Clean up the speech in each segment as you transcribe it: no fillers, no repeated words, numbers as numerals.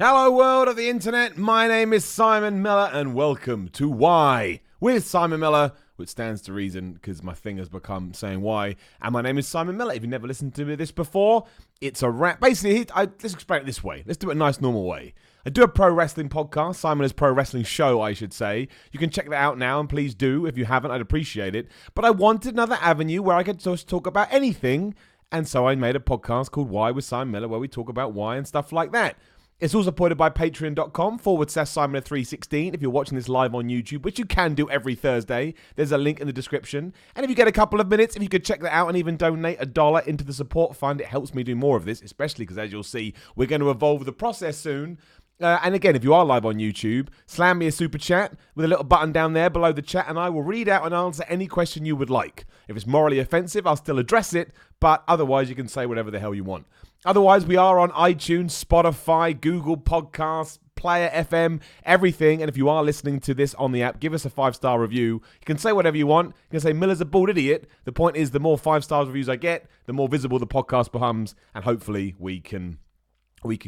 Hello world of the internet, my name is Simon Miller and welcome to Why with Simon Miller, which stands to reason because my thing has become saying why, and my name is Simon Miller. If you've never listened to this before, it's a rap. Basically, let's explain it this way. Let's do it a nice normal way. I do a pro wrestling podcast, Simon's Pro Wrestling Show, I should say. You can check that out now, and please do. If you haven't, I'd appreciate it. But I wanted another avenue where I could just talk about anything, and so I made a podcast called Why with Simon Miller, where we talk about why and stuff like that. It's all supported by patreon.com/Simon316. If you're watching this live on YouTube, which you can do every Thursday, there's a link in the description. And if you get a couple of minutes, if you could check that out and even donate $1 into the support fund, it helps me do more of this, especially because, as you'll see, we're going to evolve the process soon. And again, if you are live on YouTube, slam me a super chat with a little button down there below the chat, and I will read out and answer any question you would like. If it's morally offensive, I'll still address it, but otherwise you can say whatever the hell you want. Otherwise, we are on iTunes, Spotify, Google Podcasts, Player FM, everything. And if you are listening to this on the app, give us a 5-star review. You can say whatever you want. You can say Miller's a bald idiot. The point is, the more 5-star reviews I get, the more visible the podcast becomes, and hopefully we can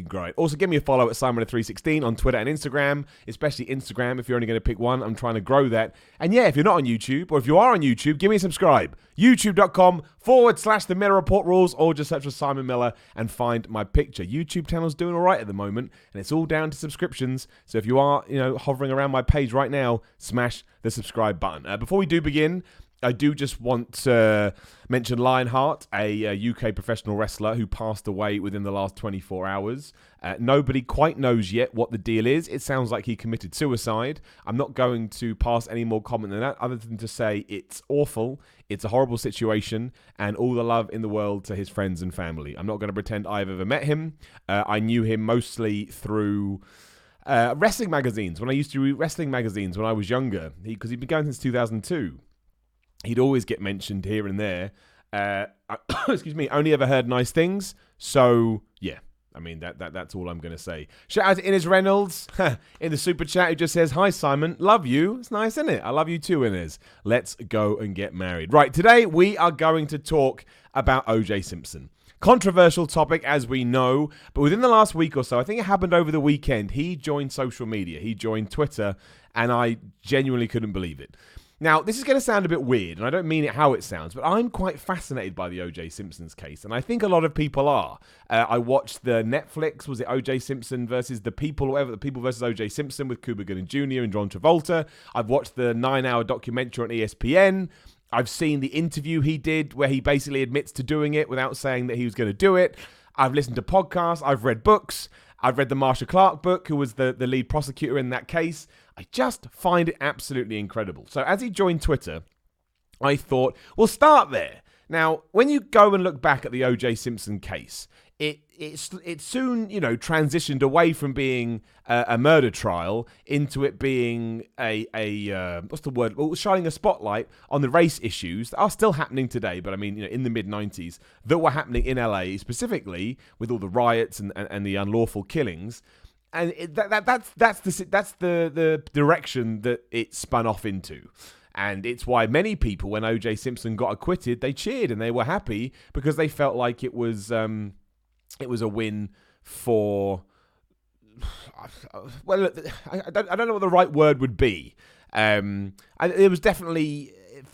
grow it. Also, give me a follow at Simon316 on Twitter and Instagram, especially Instagram if you're only going to pick one. I'm trying to grow that. And yeah, if you're not on YouTube, or if you are on YouTube, give me a subscribe. YouTube.com/The Miller Report Rules, or just search for Simon Miller and find my picture. YouTube channel's doing all right at the moment, and it's all down to subscriptions. So if you are, hovering around my page right now, smash the subscribe button. Before we do begin, I do just want to mention Lionheart, a UK professional wrestler who passed away within the last 24 hours. Nobody quite knows yet what the deal is. It sounds like he committed suicide. I'm not going to pass any more comment than that, other than to say it's awful, it's a horrible situation, and all the love in the world to his friends and family. I'm not going to pretend I've ever met him. I knew him mostly through wrestling magazines. When I used to read wrestling magazines when I was younger, because he'd been going since 2002. He'd always get mentioned here and there. Excuse me, only ever heard nice things. So, yeah, I mean, that's all I'm going to say. Shout out to Inez Reynolds in the super chat who just says, "Hi, Simon. Love you." It's nice, isn't it? I love you too, Inez. Let's go and get married. Right, today we are going to talk about OJ Simpson. Controversial topic, as we know, but within the last week or so, I think it happened over the weekend, he joined social media. He joined Twitter, and I genuinely couldn't believe it. Now, this is going to sound a bit weird, and I don't mean it how it sounds, but I'm quite fascinated by the O.J. Simpson's case, and I think a lot of people are. I watched the Netflix, was it O.J. Simpson versus the People, or whatever, the People versus O.J. Simpson with Cuba Gooding Jr. and John Travolta. I've watched the 9-hour documentary on ESPN. I've seen the interview he did where he basically admits to doing it without saying that he was going to do it. I've listened to podcasts. I've read books. I've read the Marsha Clark book, who was the lead prosecutor in that case. I just find it absolutely incredible. So as he joined Twitter, I thought, we'll start there. Now, when you go and look back at the O.J. Simpson case, it soon, transitioned away from being a murder trial into it being what's the word? Well, shining a spotlight on the race issues that are still happening today, but I mean, in the mid-90s, that were happening in LA specifically with all the riots and the unlawful killings. And that's the direction that it spun off into. And it's why many people, when O.J. Simpson got acquitted, they cheered and they were happy because they felt like it was a win for. Well, I don't know what the right word would be. It was definitely,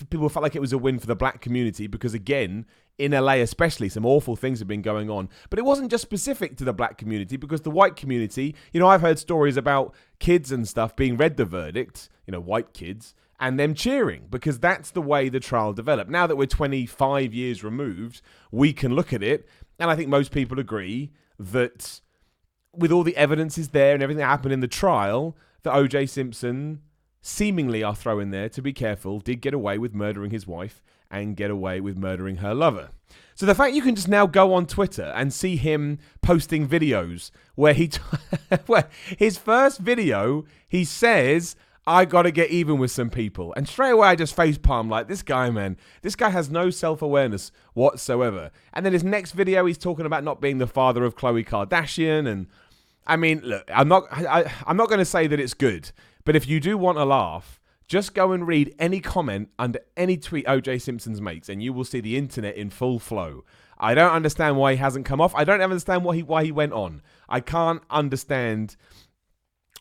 people felt like it was a win for the black community because, again, in LA especially, some awful things have been going on. But it wasn't just specific to the black community, because the white community, I've heard stories about kids and stuff being read the verdict, white kids, and them cheering, because that's the way the trial developed. Now that we're 25 years removed, we can look at it, and I think most people agree that with all the evidence is there and everything that happened in the trial, that O.J. Simpson, seemingly I'll throw in there, to be careful, did get away with murdering his wife and get away with murdering her lover. So the fact you can just now go on Twitter and see him posting videos where where his first video, he says, "I got to get even with some people." And straight away I just facepalm like, this guy, man, this guy has no self-awareness whatsoever. And then his next video, he's talking about not being the father of Khloe Kardashian. And I mean, look, I'm not going to say that it's good, but if you do want a laugh, just go and read any comment under any tweet O.J. Simpson's makes, and you will see the internet in full flow. I don't understand why he hasn't come off. I don't understand why he went on. I can't understand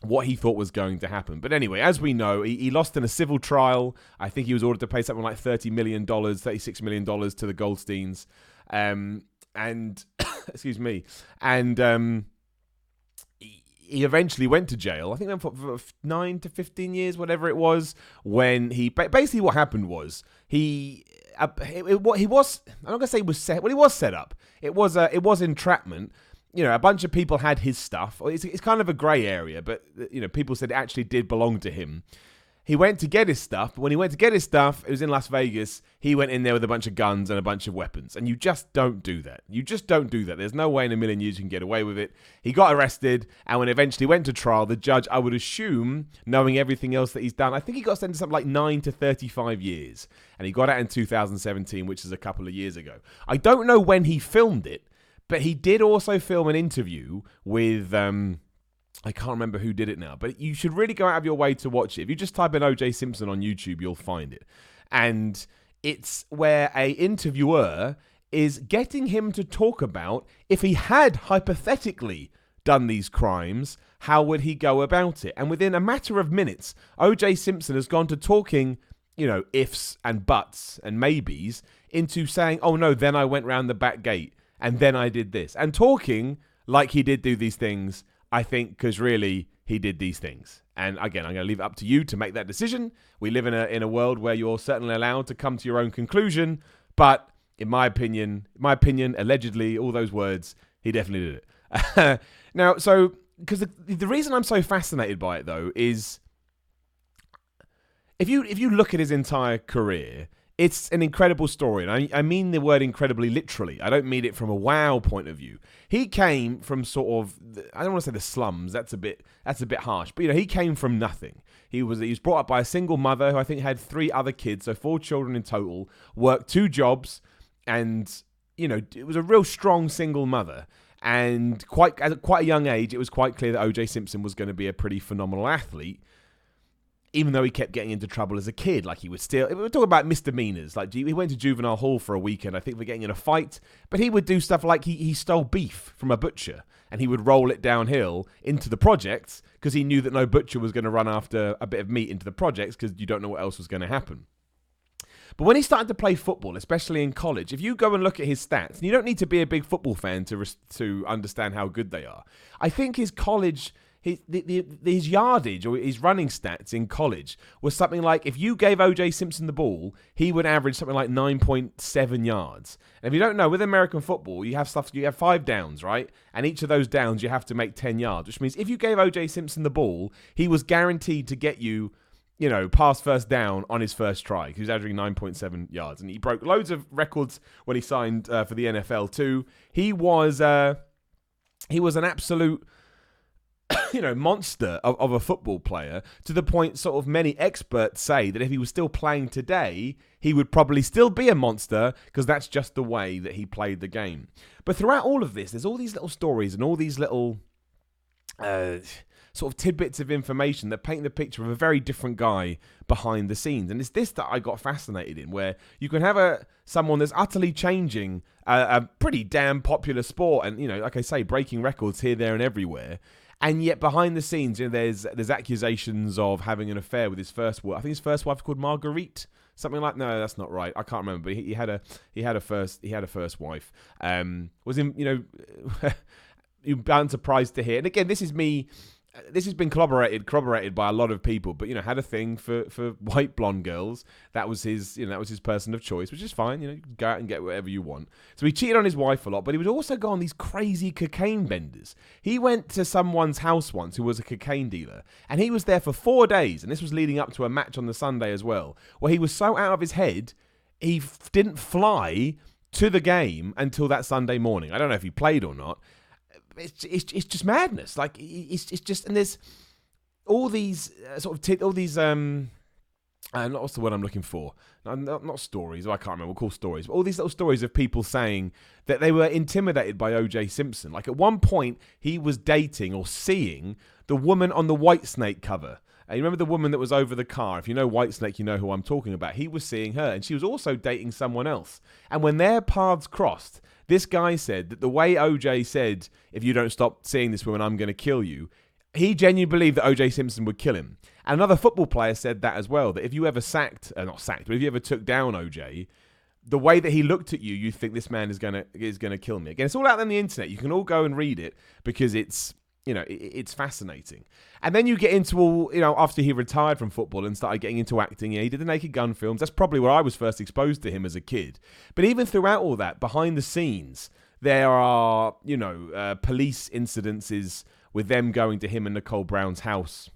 what he thought was going to happen. But anyway, as we know, he lost in a civil trial. I think he was ordered to pay something like $30 million, $36 million to the Goldsteins. And, excuse me, and he eventually went to jail. I think went for 9 to 15 years, whatever it was, when he, basically what happened was, he was, I'm not going to say he was set, well, he was set up. It was entrapment. You know, a bunch of people had his stuff. It's kind of a grey area, but, you know, people said it actually did belong to him. He went to get his stuff, but when he went to get his stuff, it was in Las Vegas, he went in there with a bunch of guns and a bunch of weapons. And you just don't do that. You just don't do that. There's no way in a million years you can get away with it. He got arrested, and when it eventually went to trial, the judge, I would assume, knowing everything else that he's done, I think he got sentenced to something like 9 to 35 years. And he got out in 2017, which is a couple of years ago. I don't know when he filmed it, but he did also film an interview with, I can't remember who did it now, but you should really go out of your way to watch it. If you just type in OJ Simpson on YouTube, you'll find it. And it's where a interviewer is getting him to talk about if he had hypothetically done these crimes, how would he go about it? And within a matter of minutes, OJ Simpson has gone to talking, you know, ifs and buts and maybes into saying, oh no, then I went round the back gate. And then I did this. And talking like he did do these things, I think, because really he did these things. And again, I'm going to leave it up to you to make that decision. We live in a world where you're certainly allowed to come to your own conclusion. But in my opinion, allegedly, all those words, he definitely did it. Now, so, because the reason I'm so fascinated by it, though, is if you look at his entire career, it's an incredible story, and I mean the word incredibly literally. I don't mean it from a wow point of view. He came from sort of, I don't want to say the slums. That's a bit harsh, but you know, he came from nothing. He was brought up by a single mother who I think had 3 other kids, so 4 children in total. Worked 2 jobs, and you know, it was a real strong single mother. And at quite a young age, it was quite clear that OJ Simpson was going to be a pretty phenomenal athlete. Even though he kept getting into trouble as a kid, like he would still, we're talking about misdemeanors, like he went to juvenile hall for a weekend, I think, for getting in a fight, but he would do stuff like he stole beef from a butcher, and he would roll it downhill into the projects, because he knew that no butcher was going to run after a bit of meat into the projects, because you don't know what else was going to happen. But when he started to play football, especially in college, if you go and look at his stats, and you don't need to be a big football fan to understand how good they are, I think his college, his yardage or his running stats in college was something like, if you gave OJ Simpson the ball, he would average something like 9.7 yards. And if you don't know, with American football, you have 5 downs, right? And each of those downs you have to make 10 yards, which means if you gave OJ Simpson the ball, he was guaranteed to get you, you know, past first down on his first try. He was averaging 9.7 yards, and he broke loads of records when he signed for the NFL too. He was an absolute, you know, monster of a football player, to the point sort of many experts say that if he was still playing today, he would probably still be a monster, because that's just the way that he played the game. But throughout all of this, there's all these little stories and all these little sort of tidbits of information that paint the picture of a very different guy behind the scenes. And it's this that I got fascinated in, where you can have someone that's utterly changing a pretty damn popular sport, and, you know, like I say, breaking records here, there, and everywhere. And yet behind the scenes, you know, there's accusations of having an affair with his first wife. I think his first wife was called Marguerite, something like. No, that's not right. I can't remember. But he had a first wife. Was in, you know, you're unsurprised to hear. And again, this has been corroborated by a lot of people, but, you know, had a thing for white blonde girls. That was his person of choice, which is fine. You know, you can go out and get whatever you want. So he cheated on his wife a lot, but he would also go on these crazy cocaine benders. He went to someone's house once who was a cocaine dealer, and he was there for 4 days, and this was leading up to a match on the Sunday as well, where he was so out of his head, he didn't fly to the game until that Sunday morning. I don't know if he played or not. It's just madness. Like, it's just, and there's all these what's the word I'm looking for? Not stories. I can't remember. We'll call stories. But all these little stories of people saying that they were intimidated by OJ Simpson. Like, at one point, he was dating or seeing the woman on the Whitesnake cover. You remember the woman that was over the car? If you know Whitesnake, you know who I'm talking about. He was seeing her, and she was also dating someone else. And when their paths crossed, This guy said that the way OJ said, if you don't stop seeing this woman, I'm going to kill you, he genuinely believed that OJ Simpson would kill him. And another football player said that as well, that if you ever not sacked, but if you ever took down OJ, the way that he looked at you, you think this man is gonna kill me. Again, it's all out on the internet. You can all go and read it because it's fascinating. And then you get into all, after he retired from football and started getting into acting, he did the Naked Gun films. That's probably where I was first exposed to him as a kid. But even throughout all that, behind the scenes, there are, police incidences with them going to him and Nicole Brown's house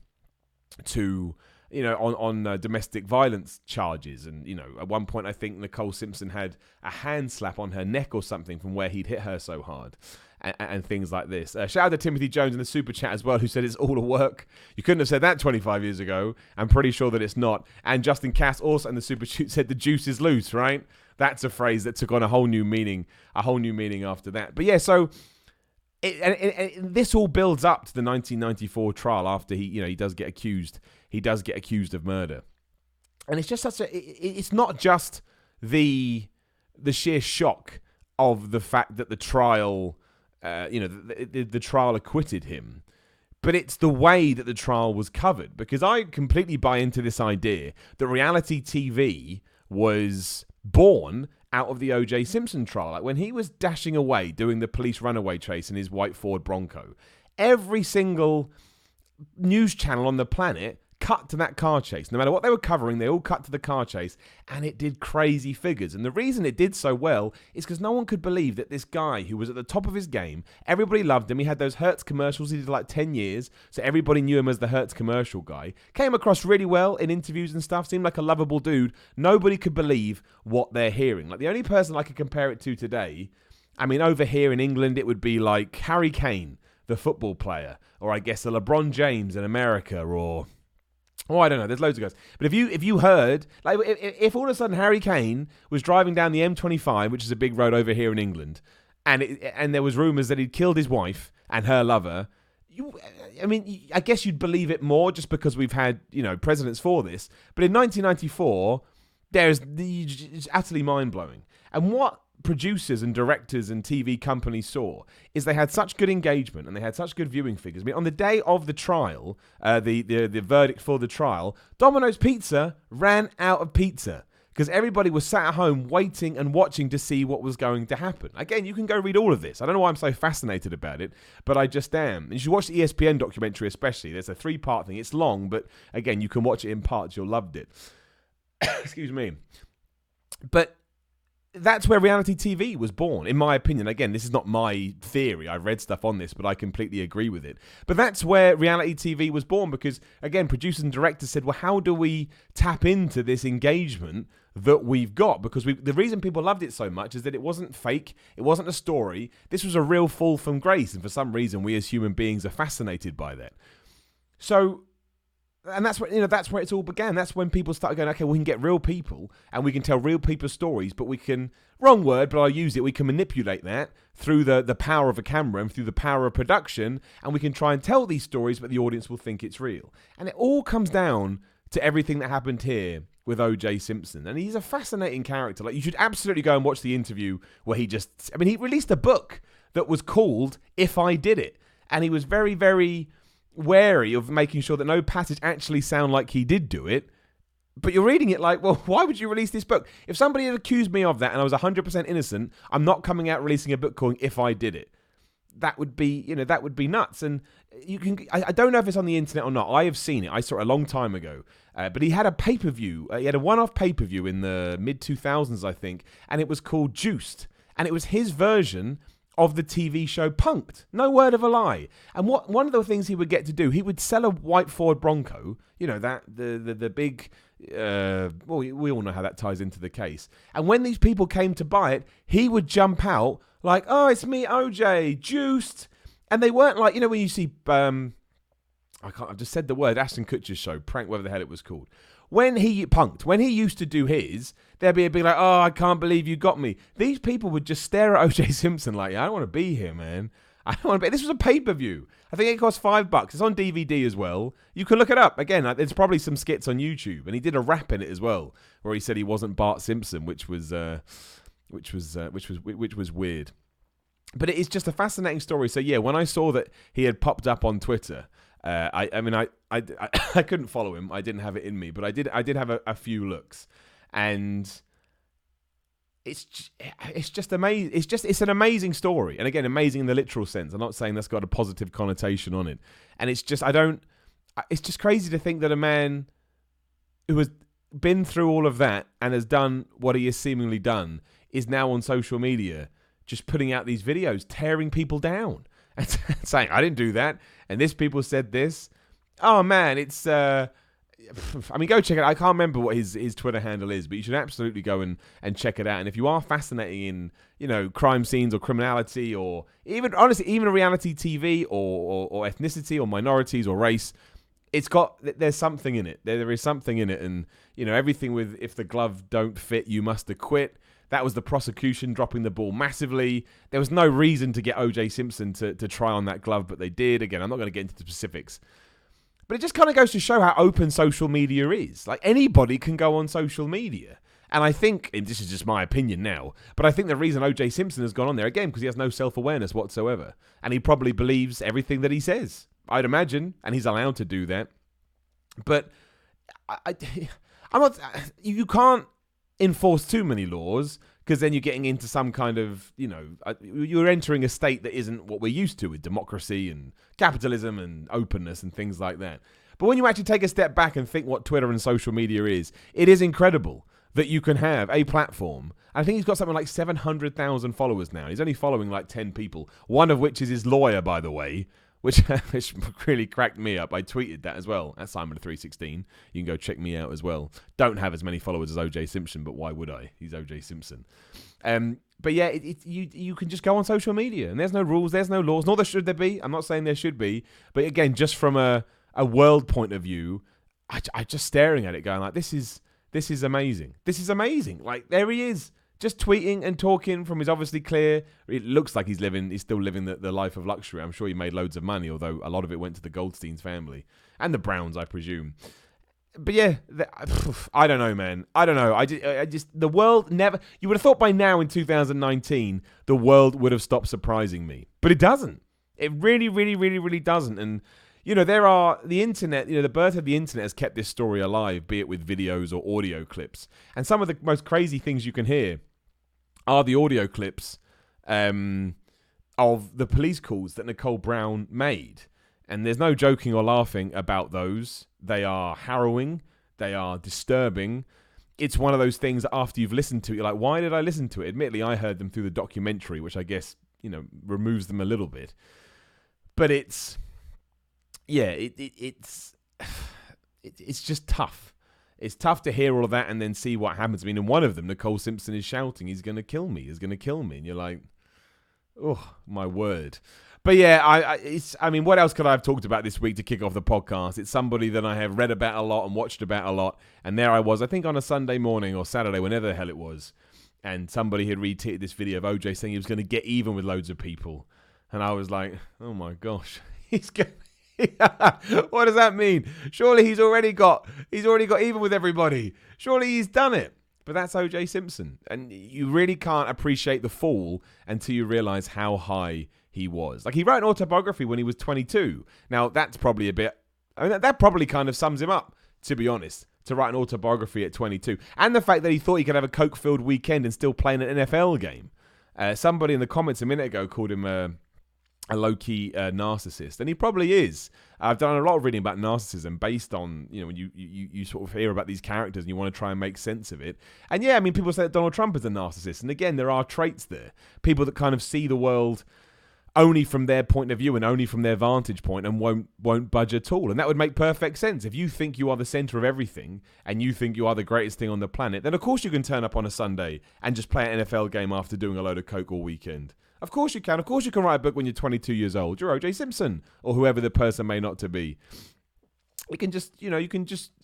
to, on domestic violence charges. And, at one point, I think Nicole Simpson had a hand slap on her neck or something from where he'd hit her so hard. And things like this. Shout out to Timothy Jones in the super chat as well, who said it's all a work. You couldn't have said that 25 years ago. I'm pretty sure that it's not. And Justin Cass also in the super chat said the juice is loose, right? That's a phrase that took on a whole new meaning after that. But yeah, so this all builds up to the 1994 trial after he does get accused. He does get accused of murder, and it's just it's not just the sheer shock of the fact that the trial. The trial acquitted him, but it's the way that the trial was covered, because I completely buy into this idea that reality TV was born out of the OJ Simpson trial. Like when he was dashing away doing the police runaway chase in his white Ford Bronco, every single news channel on the planet cut to that car chase. No matter what they were covering, they all cut to the car chase, and it did crazy figures. And the reason it did so well is because no one could believe that this guy who was at the top of his game, everybody loved him. He had those Hertz commercials he did like 10 years, so everybody knew him as the Hertz commercial guy. Came across really well in interviews and stuff, seemed like a lovable dude. Nobody could believe what they're hearing. Like the only person I could compare it to today, I mean, over here in England, it would be like Harry Kane, the football player, or I guess a LeBron James in America, or... Oh, I don't know. There's loads of guys. But if you heard, like, if all of a sudden Harry Kane was driving down the M25, which is a big road over here in England, and there was rumours that he'd killed his wife and her lover, I guess you'd believe it more just because we've had, presidents for this. But in 1994, it's utterly mind-blowing. And what producers and directors and TV companies saw is they had such good engagement and they had such good viewing figures. I mean, on the day of the trial, the verdict for the trial, Domino's Pizza ran out of pizza because everybody was sat at home waiting and watching to see what was going to happen. Again, you can go read all of this. I don't know why I'm so fascinated about it, but I just am. And you should watch the ESPN documentary especially. There's a 3-part thing. It's long, but again, you can watch it in parts. You'll love it. Excuse me. But that's where reality TV was born, in my opinion. Again, this is not my theory. I've read stuff on this, but I completely agree with it. But that's where reality TV was born because, again, producers and directors said, well, how do we tap into this engagement that we've got? Because the reason people loved it so much is that it wasn't fake. It wasn't a story. This was a real fall from grace. And for some reason, we as human beings are fascinated by that. So... And that's where it all began. That's when people started going, okay, we can get real people and we can tell real people's stories, but we can, wrong word, but I'll use it, we can manipulate that through the power of a camera and through the power of production, and we can try and tell these stories, but the audience will think it's real. And it all comes down to everything that happened here with OJ Simpson. And he's a fascinating character. Like, you should absolutely go and watch the interview where he released a book that was called If I Did It. And he was very, very wary of making sure that no passage actually sound like he did do it. But you're reading it like, well, why would you release this book? If somebody had accused me of that and I was 100% innocent, I'm not coming out releasing a book called If I Did It. That would be nuts. And you can, I don't know if it's on the internet or not. I have seen it. I saw it a long time ago. But he had a pay-per-view. He had a one-off pay-per-view in the mid-2000s, I think. And it was called Juiced. And it was his version of the TV show Punk'd. No word of a lie. And one of the things he would get to do, he would sell a white Ford Bronco, that the big, we all know how that ties into the case. And when these people came to buy it, he would jump out like, oh, it's me, OJ, juiced. And they weren't like, when you see, I've just said the word, Ashton Kutcher's show, Prank, whatever the hell it was called. When he used to do his, there'd be a big like, oh, I can't believe you got me. These people would just stare at OJ Simpson like, I don't want to be here, man. I don't want to be. This was a pay-per-view. I think it cost $5. It's on DVD as well. You can look it up. Again, there's probably some skits on YouTube, and he did a rap in it as well, where he said he wasn't Bart Simpson, which was weird. But it is just a fascinating story. So yeah, when I saw that he had popped up on Twitter, I couldn't follow him. I didn't have it in me, but I did have a few looks, and it's just amazing. It's an amazing story, and again, amazing in the literal sense. I'm not saying that's got a positive connotation on it, and it's just it's just crazy to think that a man who has been through all of that and has done what he has seemingly done is now on social media just putting out these videos, tearing people down and saying, I didn't do that, and this people said this. Oh man, it's I mean, go check it out. I can't remember what his Twitter handle is, but you should absolutely go and check it out. And if you are fascinating in, crime scenes or criminality, or even, honestly, even reality TV or ethnicity or minorities or race, there's something in it. There is something in it. And, everything with, if the glove don't fit, you must acquit. That was the prosecution dropping the ball massively. There was no reason to get OJ Simpson to try on that glove, but they did. Again, I'm not going to get into the specifics. But it just kind of goes to show how open social media is. Like, anybody can go on social media. And I think, and this is just my opinion now, but I think the reason OJ Simpson has gone on there, again, because he has no self-awareness whatsoever. And he probably believes everything that he says, I'd imagine, and he's allowed to do that. But you can't enforce too many laws, because then you're getting into some kind of, you're entering a state that isn't what we're used to with democracy and capitalism and openness and things like that. But when you actually take a step back and think what Twitter and social media is, it is incredible that you can have a platform. I think he's got something like 700,000 followers now. He's only following like 10 people, one of which is his lawyer, by the way, which really cracked me up. I tweeted that as well at Simon316. You can go check me out as well. Don't have as many followers as OJ Simpson, but why would I? He's OJ Simpson. But yeah, you can just go on social media, and there's no rules, there's no laws, nor there should there be. I'm not saying there should be, but again, just from a world point of view, I just staring at it, going like, this is amazing. This is amazing. Like, there he is, just tweeting and talking from his obviously clear. It looks like he's still living the life of luxury. I'm sure he made loads of money, although a lot of it went to the Goldsteins family and the Browns, I presume. But yeah, I don't know, man. I don't know. I just the world never. You would have thought by now in 2019 the world would have stopped surprising me, but it doesn't. It really, really, really, really doesn't. And the internet. The birth of the internet has kept this story alive, be it with videos or audio clips. And some of the most crazy things you can hear are the audio clips of the police calls that Nicole Brown made. And there's no joking or laughing about those. They are harrowing. They are disturbing. It's one of those things that after you've listened to it, you're like, why did I listen to it? Admittedly, I heard them through the documentary, which I guess, removes them a little bit. But it's just tough. It's tough to hear all of that and then see what happens. I mean, in one of them, Nicole Simpson is shouting, he's going to kill me. He's going to kill me. And you're like, oh, my word. But yeah, what else could I have talked about this week to kick off the podcast? It's somebody that I have read about a lot and watched about a lot. And there I was, I think on a Sunday morning or Saturday, whenever the hell it was. And somebody had retweeted this video of OJ saying he was going to get even with loads of people. And I was like, oh my gosh, he's going what does that mean? Surely he's already got even with everybody. Surely he's done it. But that's OJ Simpson. And you really can't appreciate the fall until you realize how high he was. Like, he wrote an autobiography when he was 22. Now, that's probably that probably kind of sums him up, to be honest, to write an autobiography at 22. And the fact that he thought he could have a coke-filled weekend and still play in an NFL game. Somebody in the comments a minute ago called him a low-key narcissist, and he probably is. I've done a lot of reading about narcissism based on, when you sort of hear about these characters and you want to try and make sense of it. And yeah, I mean, people say that Donald Trump is a narcissist, and again, there are traits there. People that kind of see the world only from their point of view and only from their vantage point and won't budge at all. And that would make perfect sense. If you think you are the center of everything and you think you are the greatest thing on the planet, then of course you can turn up on a Sunday and just play an NFL game after doing a load of coke all weekend. Of course you can. Of course you can write a book when you're 22 years old. You're OJ Simpson or whoever the person may not to be. You can just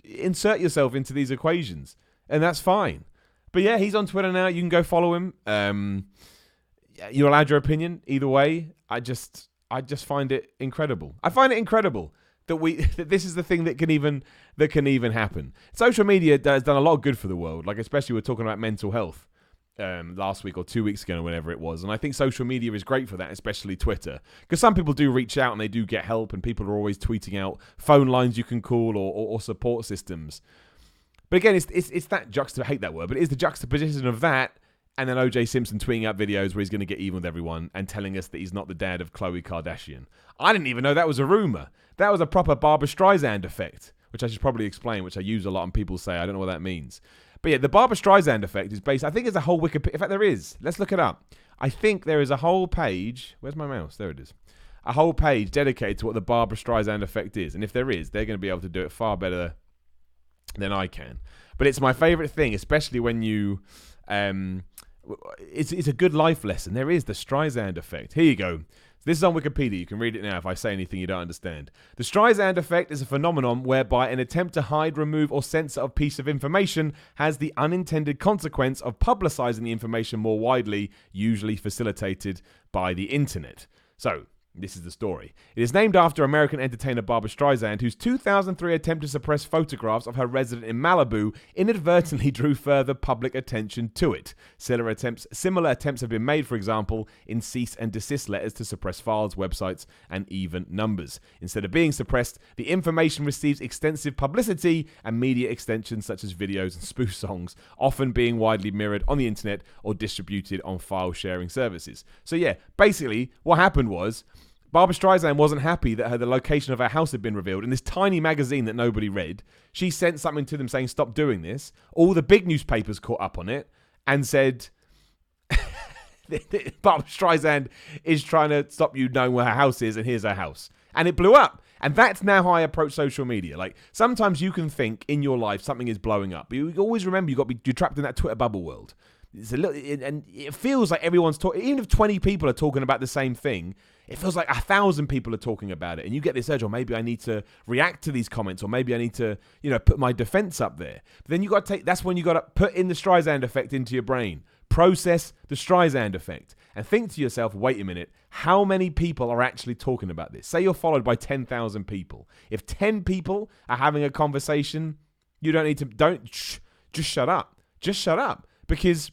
insert yourself into these equations and that's fine. But yeah, he's on Twitter now. You can go follow him. You're allowed your opinion either way. I just find it incredible. I find it incredible that this is the thing that can even happen. Social media has done a lot of good for the world, like especially we're talking about mental health. last week or 2 weeks ago, or whenever it was. And I think social media is great for that, especially Twitter, because some people do reach out and they do get help, and people are always tweeting out phone lines you can call or support systems. But again, it's that I hate that word, but it is the juxtaposition of that and then OJ Simpson tweeting out videos where he's going to get even with everyone and telling us that he's not the dad of Khloe Kardashian. I didn't even know that was a rumor. That was a proper Barbra Streisand effect, which I should probably explain, which I use a lot and people say, I don't know what that means. But yeah, the Barbra Streisand effect is based, I think there's a whole Wikipedia, in fact there is, let's look it up. I think there is a whole page, where's my mouse? There it is. A whole page dedicated to what the Barbra Streisand effect is. And if there is, they're going to be able to do it far better than I can. But it's my favourite thing, especially when you... It's a good life lesson. There is the Streisand effect. Here you go. This is on Wikipedia. You can read it now if I say anything you don't understand. The Streisand effect is a phenomenon whereby an attempt to hide, remove, or censor a piece of information has the unintended consequence of publicizing the information more widely, usually facilitated by the internet. So, this is the story. It is named after American entertainer Barbra Streisand, whose 2003 attempt to suppress photographs of her resident in Malibu inadvertently drew further public attention to it. Similar attempts have been made, for example, in cease and desist letters to suppress files, websites, and even numbers. Instead of being suppressed, the information receives extensive publicity and media extensions such as videos and spoof songs, often being widely mirrored on the internet or distributed on file sharing services. So yeah, basically what happened was Barbra Streisand wasn't happy that the location of her house had been revealed in this tiny magazine that nobody read. She sent something to them saying, stop doing this. All the big newspapers caught up on it and said, Barbra Streisand is trying to stop you knowing where her house is, and here's her house. And it blew up. And that's now how I approach social media. Like, sometimes you can think in your life something is blowing up. But you always remember you're trapped in that Twitter bubble world. It's a little, and it feels like everyone's talking. Even if 20 people are talking about the same thing, it feels like 1,000 people are talking about it, and you get this urge, or maybe I need to react to these comments, or maybe I need to, put my defense up there. But then that's when you got to put in the Streisand effect into your brain, process the Streisand effect, and think to yourself, wait a minute, how many people are actually talking about this? Say you're followed by 10,000 people. If 10 people are having a conversation, you just shut up. Just shut up, because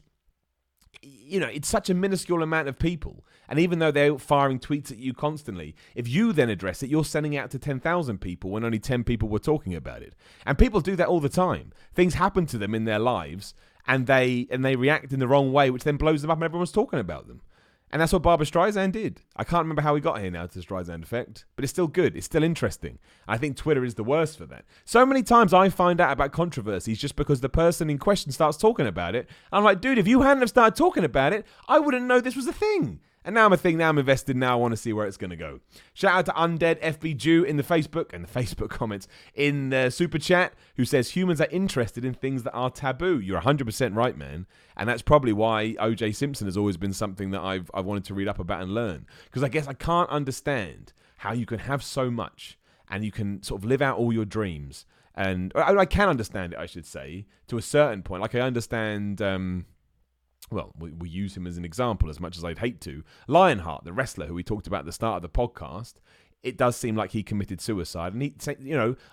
it's such a minuscule amount of people. And even though they're firing tweets at you constantly, if you then address it, you're sending out to 10,000 people when only 10 people were talking about it. And people do that all the time. Things happen to them in their lives, and they react in the wrong way, which then blows them up and everyone's talking about them. And that's what Barbra Streisand did. I can't remember how we got here now to the Streisand effect, but it's still good. It's still interesting. I think Twitter is the worst for that. So many times I find out about controversies just because the person in question starts talking about it. I'm like, dude, if you hadn't have started talking about it, I wouldn't know this was a thing. And now I'm a thing, now I'm invested, now I want to see where it's going to go. Shout out to Undead FB Jew in the Facebook comments in the super chat, who says humans are interested in things that are taboo. You're 100% right, man. And that's probably why OJ Simpson has always been something that I've wanted to read up about and learn. Because I guess I can't understand how you can have so much and you can sort of live out all your dreams. And I can understand it, I should say, to a certain point. Like I understand... well, we use him as an example as much as I'd hate to. Lionheart, the wrestler who we talked about at the start of the podcast, it does seem like he committed suicide. And he,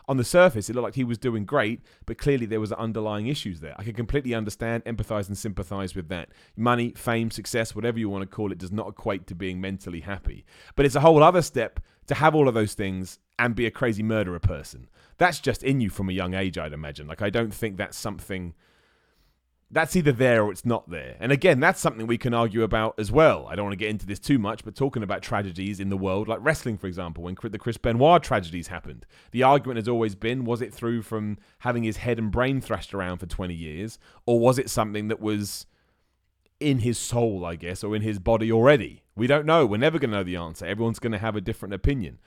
on the surface, it looked like he was doing great, but clearly there was underlying issues there. I can completely understand, empathize, and sympathize with that. Money, fame, success, whatever you want to call it, does not equate to being mentally happy. But it's a whole other step to have all of those things and be a crazy murderer person. That's just in you from a young age, I'd imagine. Like, I don't think that's something... That's either there or it's not there. And again, that's something we can argue about as well. I don't want to get into this too much, but talking about tragedies in the world, like wrestling, for example, when the Chris Benoit tragedies happened, the argument has always been, was it through from having his head and brain thrashed around for 20 years, or was it something that was in his soul, I guess, or in his body already? We don't know. We're never going to know the answer. Everyone's going to have a different opinion.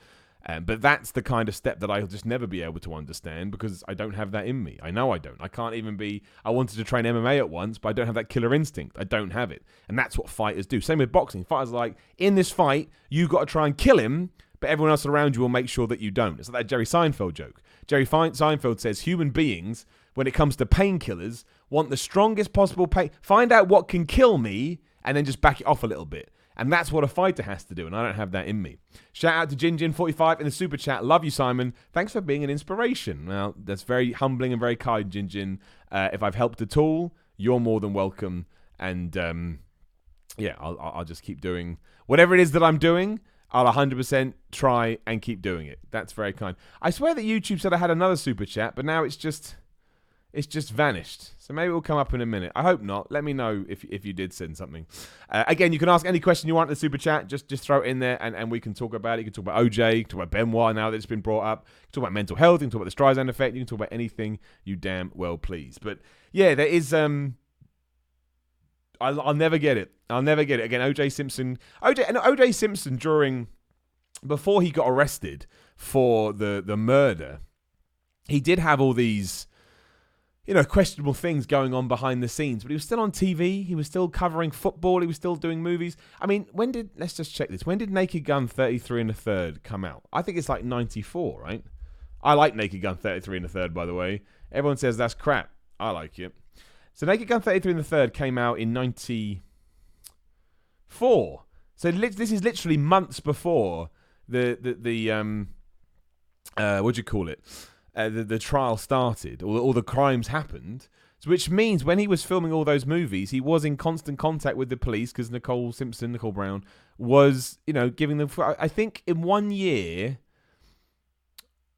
But that's the kind of step that I'll just never be able to understand because I don't have that in me. I know I don't. I can't even be... I wanted to train MMA at once, but I don't have that killer instinct. I don't have it. And that's what fighters do. Same with boxing. Fighters are like, in this fight, you've got to try and kill him, but everyone else around you will make sure that you don't. It's like that Jerry Seinfeld joke. Jerry Seinfeld says human beings, when it comes to painkillers, want the strongest possible pain. Find out what can kill me, and then just back it off a little bit. And that's what a fighter has to do, and I don't have that in me. Shout out to Jinjin45 in the super chat. Love you, Simon. Thanks for being an inspiration. Well, that's very humbling and very kind, Jinjin. If I've helped at all, you're more than welcome. And yeah, I'll just keep doing whatever it is that I'm doing. I'll 100% try and keep doing it. That's very kind. I swear that YouTube said I had another super chat, but now it's just vanished. So maybe it will come up in a minute. I hope not. Let me know if you did send something. Again, you can ask any question you want in the super chat. Just throw it in there and we can talk about it. You can talk about OJ, you can talk about Benoit now that it's been brought up. You can talk about mental health. You can talk about the Streisand effect. You can talk about anything you damn well please. But yeah, there is... I'll never get it. I'll never get it. Again, OJ Simpson before he got arrested for the murder, he did have all these, questionable things going on behind the scenes, but he was still on TV. He was still covering football. He was still doing movies. I mean, let's just check this. When did Naked Gun 33 and a Third come out? I think it's like 94, right? I like Naked Gun 33 and a Third, by the way. Everyone says that's crap. I like it. So Naked Gun 33 and the Third came out in 94. So this is literally months before the what do you call it? The trial started or the crimes happened. So which means when he was filming all those movies, he was in constant contact with the police because Nicole Brown was, giving them. I think in 1 year.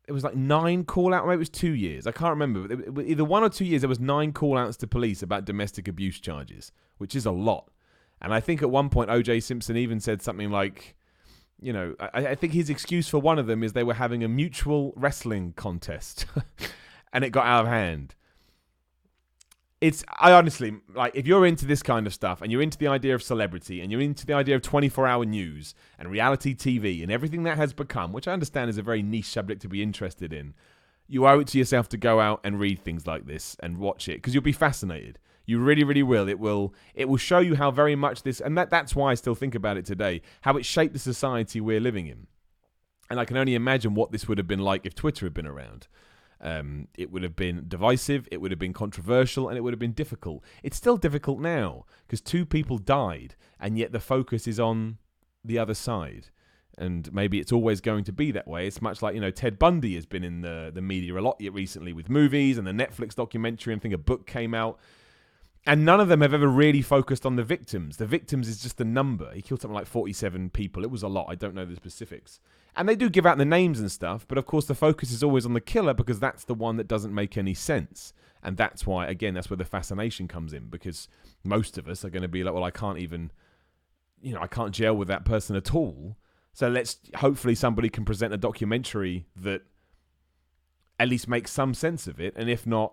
It was like 9 call-outs. Maybe it was 2 years. I can't remember. But either 1 or 2 years, there was 9 call-outs to police about domestic abuse charges, which is a lot. And I think at one point, OJ Simpson even said something like, I think his excuse for one of them is they were having a mutual wrestling contest. And it got out of hand. I honestly, if you're into this kind of stuff and you're into the idea of celebrity and you're into the idea of 24-hour news and reality TV and everything that has become, which I understand is a very niche subject to be interested in, you owe it to yourself to go out and read things like this and watch it because you'll be fascinated. You really, really will. It will show you how very much this, and that's why I still think about it today, how it shaped the society we're living in. And I can only imagine what this would have been like if Twitter had been around. It would have been divisive, it would have been controversial, and it would have been difficult. It's still difficult now because 2 people died, and yet the focus is on the other side. And maybe it's always going to be that way. It's much like, Ted Bundy has been in the media a lot recently with movies and the Netflix documentary, and I think a book came out. And none of them have ever really focused on the victims. The victims is just a number. He killed something like 47 people. It was a lot. I don't know the specifics. And they do give out the names and stuff, but of course the focus is always on the killer because that's the one that doesn't make any sense. And that's why, again, that's where the fascination comes in, because most of us are going to be like, well, I can't even, I can't gel with that person at all. So hopefully somebody can present a documentary that at least makes some sense of it. And if not,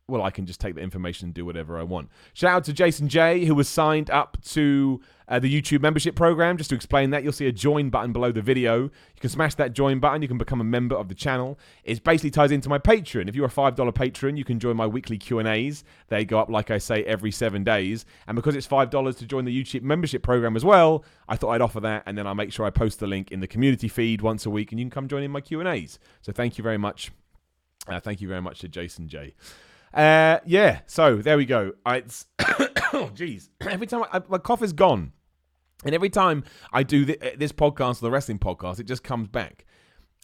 well, I can just take the information and do whatever I want. Shout out to Jason J, who was signed up to the YouTube membership program. Just to explain that, you'll see a join button below the video. You can smash that join button. You can become a member of the channel. It basically ties into my Patreon. If you're a $5 patron, you can join my weekly Q&As. They go up, like I say, every 7 days. And because it's $5 to join the YouTube membership program as well, I thought I'd offer that. And then I'll make sure I post the link in the community feed once a week, and you can come join in my Q&As. So thank you very much. Thank you very much to Jason J. So there we go. It's oh jeez. Every time my cough is gone, and every time I do this podcast, the wrestling podcast, it just comes back.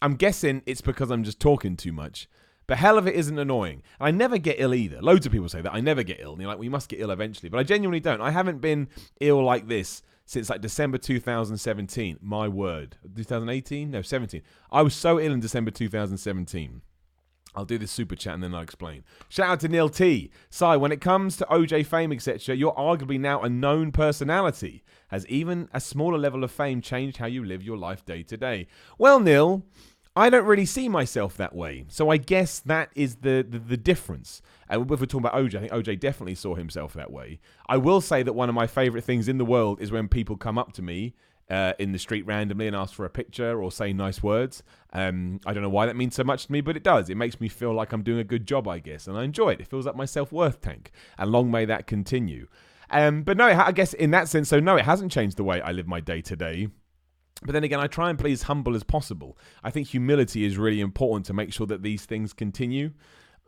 I'm guessing it's because I'm just talking too much, but hell of it isn't annoying. And I never get ill either. Loads of people say that I never get ill, and you're like, well, you must get ill eventually, but I genuinely don't. I haven't been ill like this since like December 2017. My word, 2018? No, 17. I was so ill in December 2017. I'll do this super chat and then I'll explain. Shout out to Neil T. Si, when it comes to OJ fame, etc., you're arguably now a known personality. Has even a smaller level of fame changed how you live your life day to day? Well, Neil, I don't really see myself that way. So I guess that is the difference. And if we're talking about OJ, I think OJ definitely saw himself that way. I will say that one of my favorite things in the world is when people come up to me in the street randomly and ask for a picture or say nice words. I don't know why that means so much to me, but it does. It makes me feel like I'm doing a good job, I guess, and I enjoy it. It fills up my self-worth tank, and long may that continue. But no, I guess in that sense, so no, it hasn't changed the way I live my day-to-day. But then again, I try and be as humble as possible. I think humility is really important to make sure that these things continue.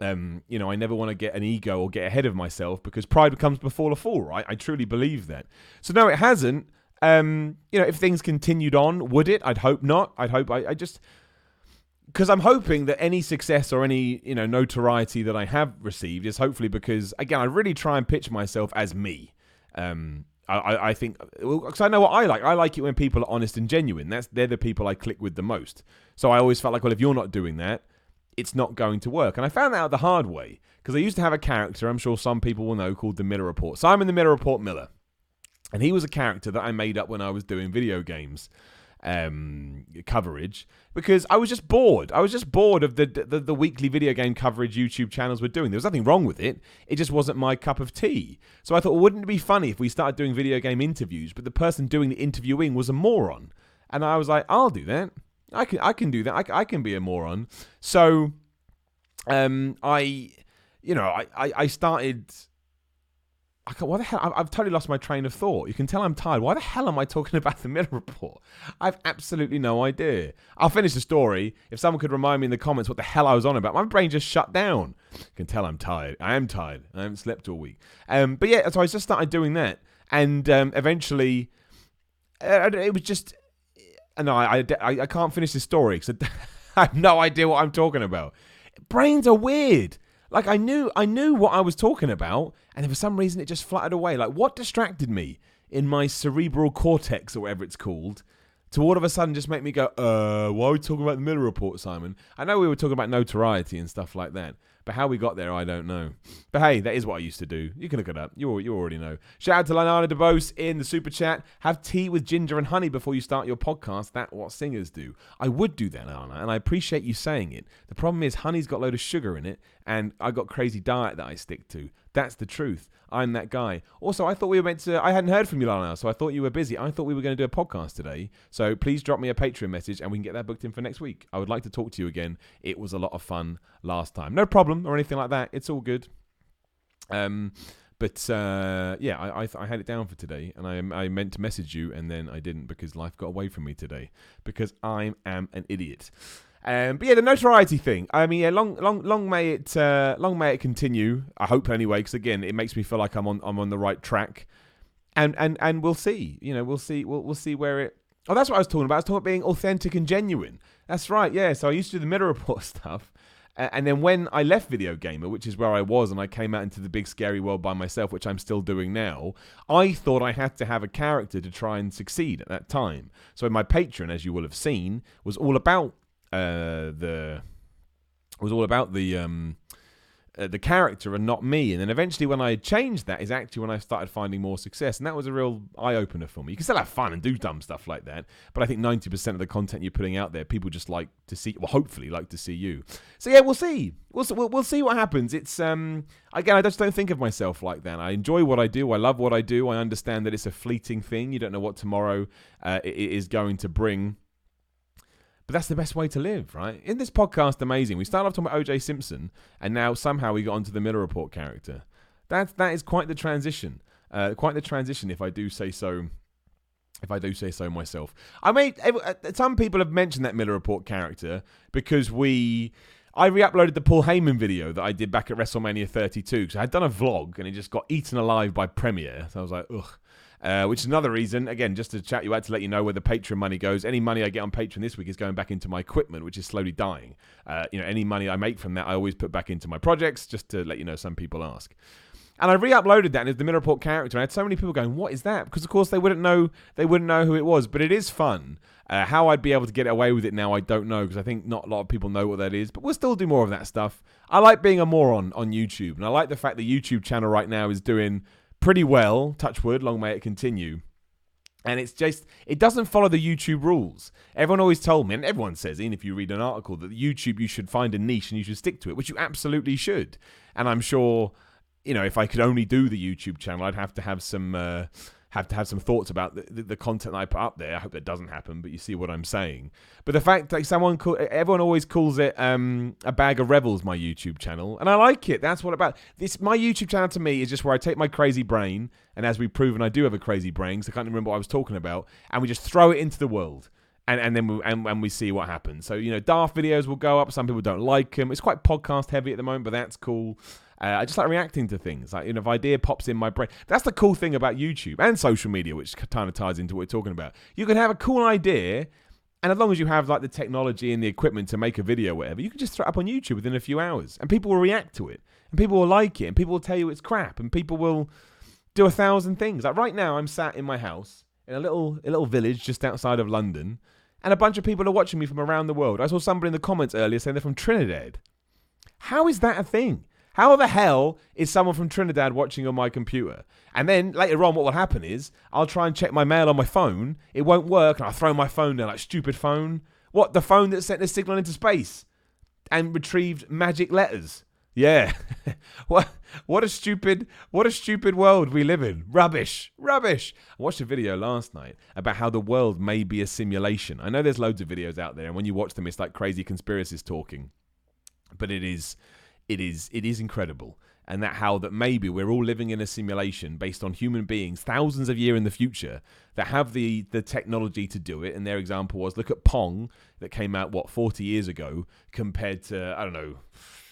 I never want to get an ego or get ahead of myself, because pride comes before a fall, right? I truly believe that. So no, it hasn't. If things continued on, would it? I'd hope not. I'd hope I just... because I'm hoping that any success or any, notoriety that I have received is hopefully because, again, I really try and pitch myself as me. I think, because I know what I like. I like it when people are honest and genuine. They're the people I click with the most. So I always felt like, well, if you're not doing that, it's not going to work. And I found that out the hard way, because I used to have a character, I'm sure some people will know, called the Miller Report. Simon the Miller Report Miller. And he was a character that I made up when I was doing video games coverage, because I was just bored. I was just bored of the weekly video game coverage YouTube channels were doing. There was nothing wrong with it. It just wasn't my cup of tea. So I thought, well, wouldn't it be funny if we started doing video game interviews, but the person doing the interviewing was a moron? And I was like, I'll do that. I can do that. I can be a moron. So I started. Why the hell? I've totally lost my train of thought. You can tell I'm tired. Why the hell am I talking about the Miller Report? I've absolutely no idea. I'll finish the story. If someone could remind me in the comments what the hell I was on about, my brain just shut down. You can tell I'm tired. I am tired. I haven't slept all week. But yeah, so I just started doing that, and eventually, it was just. No, I can't finish this story because I have no idea what I'm talking about. Brains are weird. Like, I knew what I was talking about, and for some reason it just fluttered away. Like, what distracted me in my cerebral cortex, or whatever it's called, to all of a sudden just make me go, why are we talking about the Miller Report, Simon? I know we were talking about notoriety and stuff like that, but how we got there, I don't know. But hey, that is what I used to do. You can look it up. You already know. Shout out to Lionheart DeBose in the super chat. Have tea with ginger and honey before you start your podcast. That's what singers do. I would do that, Lana, and I appreciate you saying it. The problem is honey's got a load of sugar in it, and I got crazy diet that I stick to. That's the truth. I'm that guy. Also, I thought we were meant to. I hadn't heard from you, Lana, so I thought you were busy. I thought we were going to do a podcast today. So please drop me a Patreon message and we can get that booked in for next week. I would like to talk to you again. It was a lot of fun last time. No problem or anything like that. It's all good. But I had it down for today, and I meant to message you, and then I didn't because life got away from me today because I am an idiot. But yeah, the notoriety thing. I mean, yeah, long may it continue. I hope anyway, because again, it makes me feel like I'm on the right track, and we'll see. We'll see where it. Oh, that's what I was talking about. I was talking about being authentic and genuine. That's right. Yeah. So I used to do the Miller Report stuff, and then when I left Video Gamer, which is where I was, and I came out into the big scary world by myself, which I'm still doing now, I thought I had to have a character to try and succeed at that time. So my Patreon, as you will have seen, was all about the character and not me. And then eventually when I changed that is actually when I started finding more success, and that was a real eye-opener for me. You can still have fun and do dumb stuff like that, but I think 90% of the content you're putting out there, people just like to see, well, hopefully like to see you. So yeah, we'll see what happens. It's again, I just don't think of myself like that. I enjoy what I do. I love what I do. I understand that it's a fleeting thing. You don't know what tomorrow is going to bring. But that's the best way to live, right? In this podcast, amazing. We started off talking about OJ Simpson, and now somehow we got onto the Miller Report character. That is quite the transition. If I do say so. If I do say so myself. Some people have mentioned that Miller Report character because I re-uploaded the Paul Heyman video that I did back at WrestleMania 32 because I had done a vlog and it just got eaten alive by Premiere. So I was like, ugh. Which is another reason, again, just to chat you out to let you know where the Patreon money goes. Any money I get on Patreon this week is going back into my equipment, which is slowly dying. Any money I make from that, I always put back into my projects, just to let you know. Some people ask. And I re-uploaded that, and it's the Miller Report character. And I had so many people going, "What is that?" Because of course they wouldn't know who it was. But it is fun. How I'd be able to get away with it now, I don't know, because I think not a lot of people know what that is. But we'll still do more of that stuff. I like being a moron on YouTube, and I like the fact the YouTube channel right now is doing pretty well, touch wood, long may it continue. And it doesn't follow the YouTube rules. Everyone always told me, and everyone says, even if you read an article, that YouTube, you should find a niche and you should stick to it, which you absolutely should. And I'm sure, if I could only do the YouTube channel, I'd have to have some thoughts about the content that I put up there. I hope that doesn't happen, but you see what I'm saying. But the fact that everyone always calls it a bag of rebels, my YouTube channel, and I like it. That's what about this. My YouTube channel to me is just where I take my crazy brain, and as we've proven, I do have a crazy brain, so I can't remember what I was talking about, and we just throw it into the world. And then we see what happens. So, daft videos will go up. Some people don't like them. It's quite podcast heavy at the moment, but that's cool. I just like reacting to things. Like, if an idea pops in my brain. That's the cool thing about YouTube and social media, which kind of ties into what we're talking about. You can have a cool idea, And as long as you have like the technology and the equipment to make a video or whatever, you can just throw it up on YouTube within a few hours. And people will react to it. And people will like it. And people will tell you it's crap. And people will do 1,000 things. Like right now, I'm sat in my house in a little village just outside of London. And a bunch of people are watching me from around the world. I saw somebody in the comments earlier saying they're from Trinidad. How is that a thing? How the hell is someone from Trinidad watching on my computer? And then later on, what will happen is I'll try and check my mail on my phone. It won't work, and I'll throw my phone down like stupid phone. What, the phone that sent the signal into space and retrieved magic letters? Yeah. What a stupid world we live in. Rubbish. I watched a video last night about how the world may be a simulation. I know there's loads of videos out there, and when you watch them, it's like crazy conspiracists talking. But it is incredible. And that maybe we're all living in a simulation based on human beings thousands of years in the future that have the technology to do it. And their example was, look at Pong that came out, 40 years ago compared to, I don't know,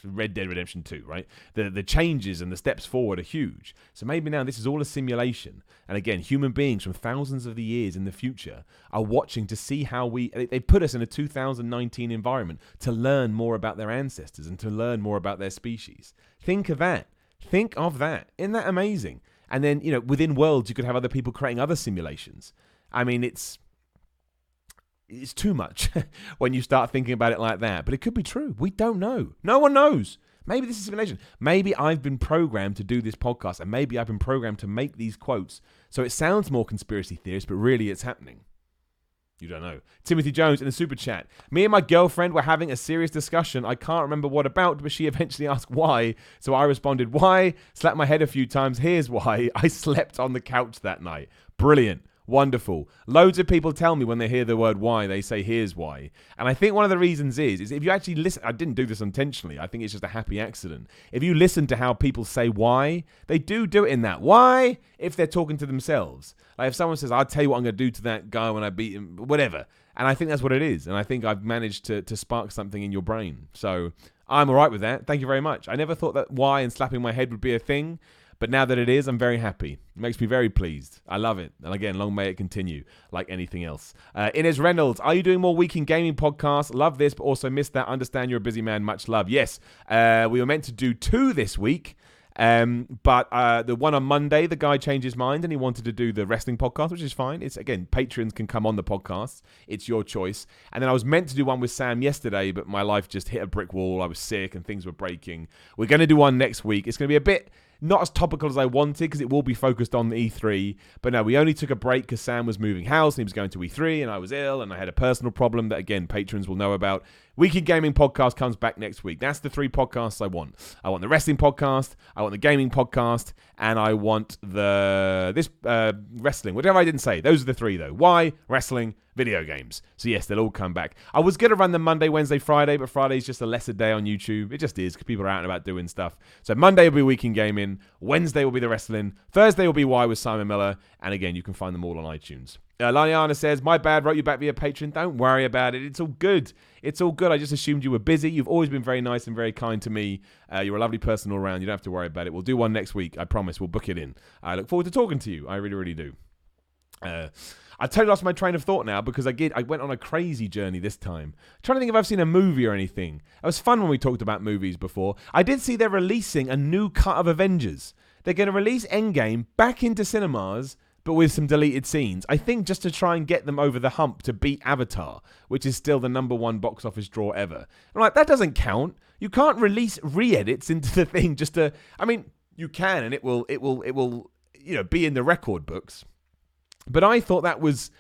Red Dead Redemption 2, right? The changes and the steps forward are huge. So maybe now this is all a simulation. And again, human beings from thousands of the years in the future are watching to see how they put us in a 2019 environment to learn more about their ancestors and to learn more about their species. Think of that. Isn't that amazing? And then, within worlds, you could have other people creating other simulations. I mean, it's too much when you start thinking about it like that. But it could be true. We don't know. No one knows. Maybe this is simulation. Maybe I've been programmed to do this podcast, and maybe I've been programmed to make these quotes so it sounds more conspiracy theorist, but really it's happening. You don't know. Timothy Jones in the super chat. Me and my girlfriend were having a serious discussion. I can't remember what about, but she eventually asked why. So I responded, why? Slapped my head a few times. Here's why. I slept on the couch that night. Brilliant. Wonderful. Loads of people tell me when they hear the word why, they say, here's why. And I think one of the reasons is if you actually listen, I didn't do this intentionally. I think it's just a happy accident. If you listen to how people say why, they do it in that. Why? If they're talking to themselves. Like if someone says, I'll tell you what I'm going to do to that guy when I beat him, whatever. And I think that's what it is. And I think I've managed to spark something in your brain. So I'm all right with that. Thank you very much. I never thought that why and slapping my head would be a thing. But now that it is, I'm very happy. It makes me very pleased. I love it. And again, long may it continue, like anything else. Inez Reynolds, are you doing more Week in Gaming podcasts? Love this, but also missed that. Understand you're a busy man. Much love. Yes, we were meant to do 2 this week. But the one on Monday, the guy changed his mind and he wanted to do the wrestling podcast, which is fine. It's, again, patrons can come on the podcast. It's your choice. And then I was meant to do one with Sam yesterday, but my life just hit a brick wall. I was sick and things were breaking. We're going to do one next week. It's going to be a bit not as topical as I wanted because it will be focused on the E3. But no, we only took a break because Sam was moving house and he was going to E3 and I was ill and I had a personal problem that, again, patrons will know about. Week in Gaming podcast comes back next week. That's the 3 podcasts I want. I want the wrestling podcast, I want the gaming podcast, and I want this wrestling. Whatever I didn't say. Those are the 3, though. Why? Wrestling, video games. So yes, they'll all come back. I was going to run them Monday, Wednesday, Friday, but Friday's just a lesser day on YouTube. It just is because people are out and about doing stuff. So Monday will be Week in Gaming. Wednesday will be the wrestling. Thursday will be Why with Simon Miller. And again, you can find them all on iTunes. Lionheart says, my bad, wrote you back via Patreon. Don't worry about it. It's all good. It's all good. I just assumed you were busy. You've always been very nice and very kind to me. You're a lovely person all around. You don't have to worry about it. We'll do one next week. I promise. We'll book it in. I look forward to talking to you. I really, really do. I totally lost my train of thought now because I went on a crazy journey this time. I'm trying to think if I've seen a movie or anything. It was fun when we talked about movies before. I did see they're releasing a new cut of Avengers. They're going to release Endgame back into cinemas, but with some deleted scenes. I think just to try and get them over the hump to beat Avatar, which is still the #1 box office draw ever. I'm like, that doesn't count. You can't release re-edits into the thing just to... I mean, you can, and it will be in the record books. But I thought that was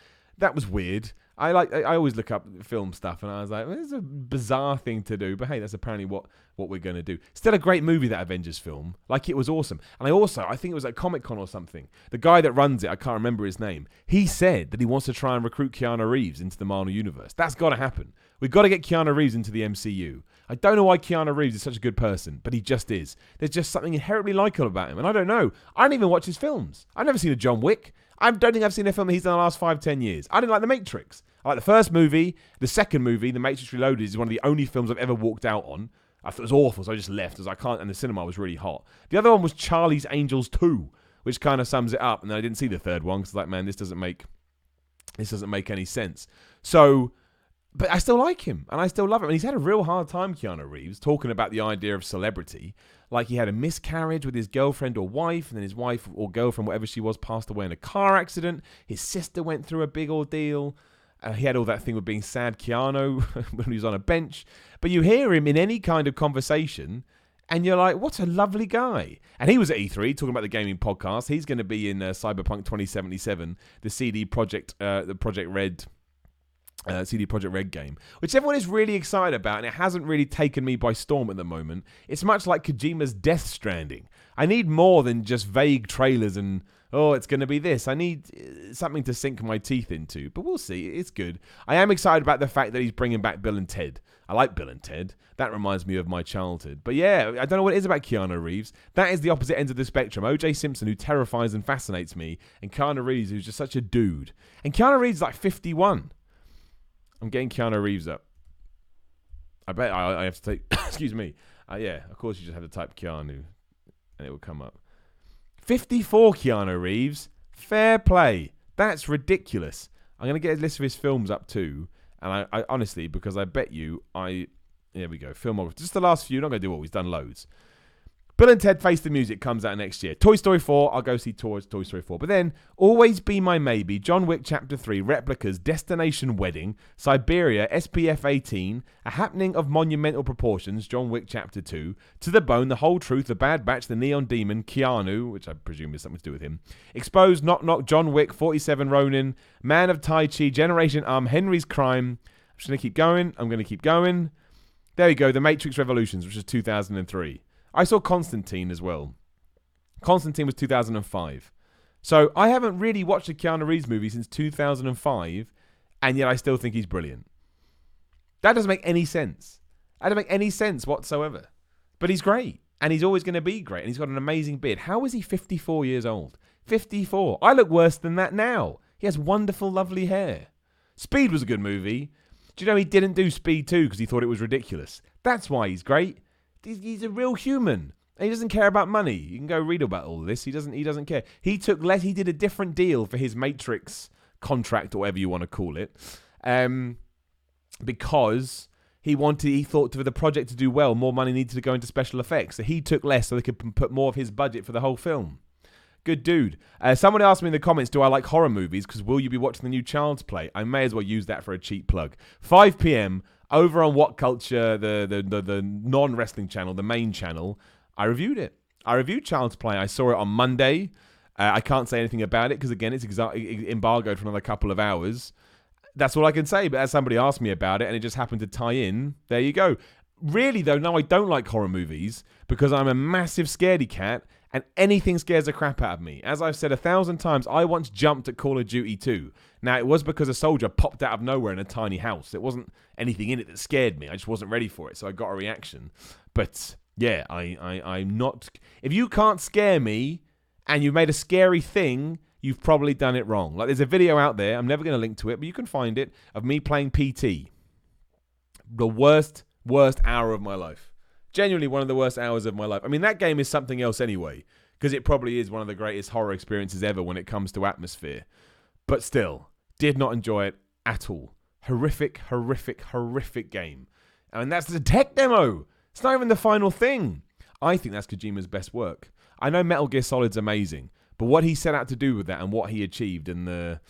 weird. I always look up film stuff, and I was like, well, this is a bizarre thing to do. But hey, that's apparently what we're going to do. Still a great movie, that Avengers film. Like, it was awesome. And I think it was at Comic-Con or something. The guy that runs it, I can't remember his name. He said that he wants to try and recruit Keanu Reeves into the Marvel Universe. That's got to happen. We've got to get Keanu Reeves into the MCU. I don't know why Keanu Reeves is such a good person, but he just is. There's just something inherently likable about him. And I don't know. I don't even watch his films. I've never seen a John Wick. I don't think I've seen a film that he's done in the last 5-10 years. I didn't like The Matrix. I like the first movie. The second movie, The Matrix Reloaded, is one of the only films I've ever walked out on. I thought it was awful, so I just left. And the cinema was really hot. The other one was Charlie's Angels 2, which kind of sums it up. And then I didn't see the third one because I was like, man, this doesn't make any sense. So But I still like him, and I still love him. And he's had a real hard time, Keanu Reeves, talking about the idea of celebrity. Like he had a miscarriage with his girlfriend or wife, and then his wife or girlfriend, whatever she was, passed away in a car accident. His sister went through a big ordeal. He had all that thing with being sad Keanu when he was on a bench. But you hear him in any kind of conversation, and you're like, what a lovely guy. And he was at E3 talking about the gaming podcast. He's going to be in Cyberpunk 2077, the CD Projekt Red CD Projekt Red game, which everyone is really excited about, and it hasn't really taken me by storm at the moment. It's much like Kojima's Death Stranding. I need more than just vague trailers and, oh, it's going to be this. I need something to sink my teeth into, but we'll see. It's good. I am excited about the fact that he's bringing back Bill and Ted. I like Bill and Ted. That reminds me of my childhood. But yeah, I don't know what it is about Keanu Reeves. That is the opposite end of the spectrum. OJ Simpson, who terrifies and fascinates me, and Keanu Reeves, who's just such a dude. And Keanu Reeves is like 51. I'm getting Keanu Reeves up. I bet I have to take... excuse me. Yeah, of course you just have to type Keanu and it will come up. 54 Keanu Reeves. Fair play. That's ridiculous. I'm going to get a list of his films up too. And I honestly, because I bet you, here we go. Filmography. Just the last few. Not going to do all. He's done loads. Bill and Ted Face the Music comes out next year. Toy Story 4, I'll go see Toy Story 4. But then, Always Be My Maybe, John Wick Chapter 3, Replicas, Destination Wedding, Siberia, SPF 18, A Happening of Monumental Proportions, John Wick Chapter 2, To the Bone, The Whole Truth, The Bad Batch, The Neon Demon, Keanu, which I presume is something to do with him, Exposed, Knock Knock, John Wick, 47 Ronin, Man of Tai Chi, Generation Henry's Crime. I'm just going to keep going. I'm going to keep going. There we go, The Matrix Revolutions, which is 2003. I saw Constantine as well. Constantine was 2005. So I haven't really watched a Keanu Reeves movie since 2005, and yet I still think he's brilliant. That doesn't make any sense. That doesn't make any sense whatsoever. But he's great, and he's always going to be great, and he's got an amazing beard. How is he 54 years old? 54. I look worse than that now. He has wonderful, lovely hair. Speed was a good movie. Do you know he didn't do Speed 2 because he thought it was ridiculous? That's why he's great. He's a real human. And he doesn't care about money. You can go read about all this. He doesn't care. He took less. He did a different deal for his Matrix contract, or whatever you want to call it, because he thought for the project to do well, more money needed to go into special effects. So he took less so they could put more of his budget for the whole film. Good dude. Someone asked me in the comments, do I like horror movies? Because will you be watching the new Child's Play? I may as well use that for a cheap plug. 5 p.m. over on What Culture, the non-wrestling channel, the main channel. I reviewed it. I reviewed Child's Play. I saw it on Monday. I can't say anything about it because, again, it's embargoed for another couple of hours. That's all I can say. But as somebody asked me about it and it just happened to tie in, there you go. Really, though, no, I don't like horror movies because I'm a massive scaredy cat and anything scares the crap out of me. As I've said 1,000 times, I once jumped at Call of Duty 2. Now, it was because a soldier popped out of nowhere in a tiny house. It wasn't anything in it that scared me. I just wasn't ready for it, so I got a reaction. But, yeah, I'm not... If you can't scare me and you've made a scary thing, you've probably done it wrong. Like, there's a video out there, I'm never going to link to it, but you can find it, of me playing PT. The worst hour of my life. Genuinely one of the worst hours of my life. I mean, that game is something else anyway, because it probably is one of the greatest horror experiences ever when it comes to atmosphere. But still, did not enjoy it at all. Horrific game. And that's the tech demo. It's not even the final thing. I think that's Kojima's best work. I know Metal Gear Solid's amazing, but what he set out to do with that and what he achieved and the,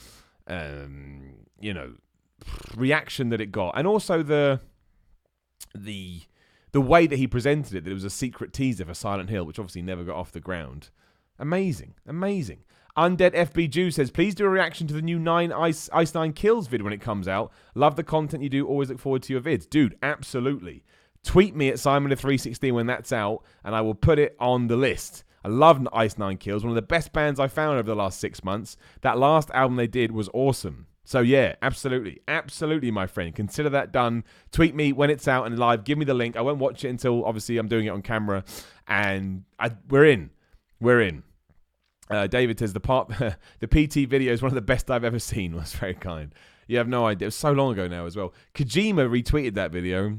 reaction that it got, and also the way that he presented it, that it was a secret teaser for Silent Hill, which obviously never got off the ground. Amazing. Undead FB Jew says, please do a reaction to the new Ice 9 Kills vid when it comes out. Love the content you do. Always look forward to your vids. Dude, absolutely. Tweet me at Simon316 when that's out, and I will put it on the list. I love Ice 9 Kills, one of the best bands I found over the last 6 months. That last album they did was awesome. So yeah, absolutely, my friend. Consider that done. Tweet me when it's out and live. Give me the link. I won't watch it until obviously I'm doing it on camera, and we're in. David says the PT video is one of the best I've ever seen. Was very kind. You have no idea. It was so long ago now as well. Kojima retweeted that video.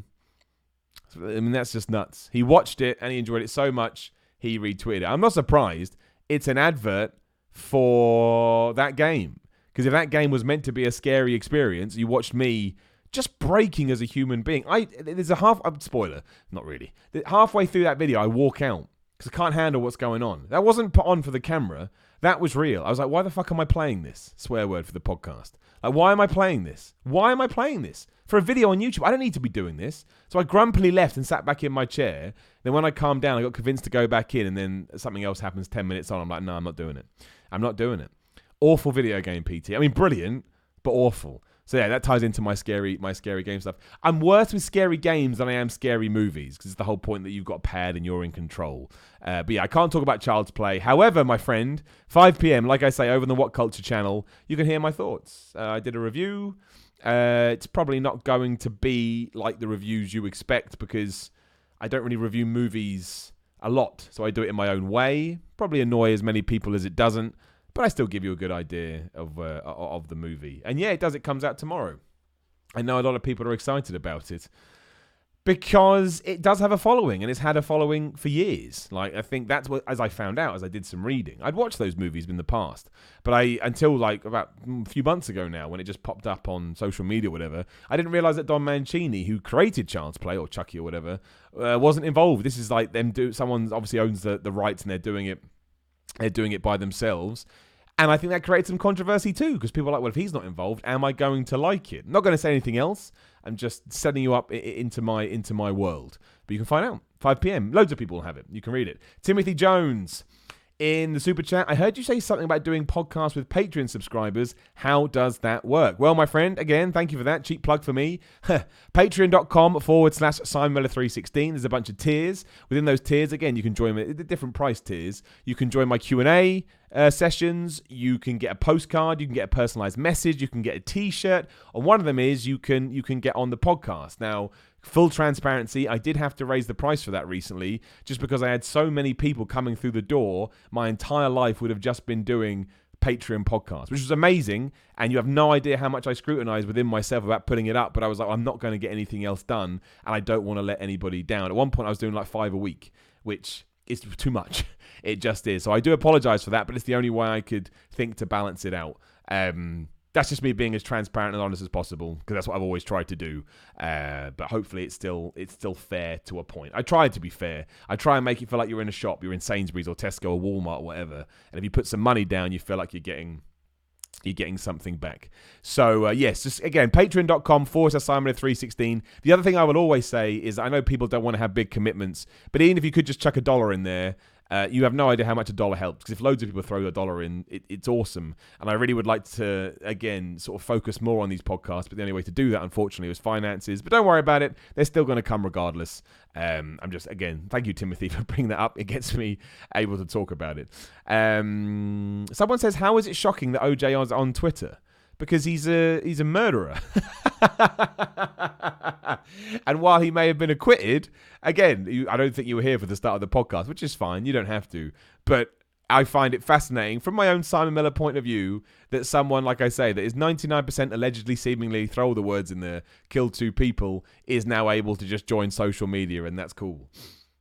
I mean, that's just nuts. He watched it and he enjoyed it so much he retweeted it. I'm not surprised. It's an advert for that game. Because if that game was meant to be a scary experience, you watched me just breaking as a human being. There's a spoiler, not really. Halfway through that video, I walk out because I can't handle what's going on. That wasn't put on for the camera. That was real. I was like, why the fuck am I playing this? Swear word for the podcast. Like, why am I playing this? Why am I playing this? For a video on YouTube, I don't need to be doing this. So I grumpily left and sat back in my chair. Then when I calmed down, I got convinced to go back in, and then something else happens 10 minutes on. I'm like, no, I'm not doing it. I'm not doing it. Awful video game, PT. I mean, brilliant, but awful. So yeah, that ties into my scary game stuff. I'm worse with scary games than I am scary movies, because it's the whole point that you've got a pad and you're in control. But yeah, I can't talk about Child's Play. However, my friend, 5 p.m, like I say, over on the What Culture channel, you can hear my thoughts. I did a review. It's probably not going to be like the reviews you expect, because I don't really review movies a lot. So I do it in my own way. Probably annoy as many people as it doesn't. But I still give you a good idea of the movie. And yeah, it does. It comes out tomorrow. I know a lot of people are excited about it because it does have a following, and it's had a following for years. Like, I think that's what, as I found out as I did some reading. I'd watched those movies in the past, but until like about a few months ago now, when it just popped up on social media or whatever, I didn't realize that Don Mancini, who created Child's Play or Chucky or whatever, wasn't involved. This is like someone obviously owns the rights, and they're doing it by themselves. And I think that creates some controversy too, because people are like, well, if he's not involved, am I going to like it? I'm not going to say anything else. I'm just setting you up into my world. But you can find out. 5 p.m. Loads of people have it. You can read it. Timothy Jones in the super chat. I heard you say something about doing podcasts with Patreon subscribers. How does that work? Well, my friend, again, thank you for that. Cheap plug for me. Patreon.com/SimonMiller316. There's a bunch of tiers. Within those tiers, again, you can join the different price tiers. You can join my Q&A sessions. You can get a postcard. You can get a personalized message. You can get a t-shirt. And one of them is you can get on the podcast. Now, full transparency, I did have to raise the price for that recently, just because I had so many people coming through the door. My entire life would have just been doing Patreon podcasts, which was amazing. And you have no idea how much I scrutinized within myself about putting it up. But I was like, I'm not going to get anything else done, and I don't want to let anybody down. At one point, I was doing like 5 a week, which is too much. It just is. So I do apologize for that, but it's the only way I could think to balance it out. That's just me being as transparent and honest as possible, because that's what I've always tried to do. But hopefully it's still fair to a point. I try to be fair. I try and make it feel like you're in a shop, you're in Sainsbury's or Tesco or Walmart or whatever. And if you put some money down, you feel like you're getting something back. So yes, just again, patreon.com/Simon316. The other thing I will always say is, I know people don't want to have big commitments, but even if you could just chuck $1 in there, you have no idea how much $1 helps, because if loads of people throw $1 in, it's awesome. And I really would like to, again, sort of focus more on these podcasts, but the only way to do that, unfortunately, was finances. But don't worry about it. They're still going to come regardless. I'm just, again, thank you, Timothy, for bringing that up. It gets me able to talk about it. Someone says, how is it shocking that OJ is on Twitter? Because he's a murderer. And while he may have been acquitted, again, I don't think you were here for the start of the podcast, which is fine. You don't have to. But I find it fascinating from my own Simon Miller point of view that someone, like I say, that is 99% allegedly, seemingly, throw all the words in there, killed 2 people, is now able to just join social media, and that's cool.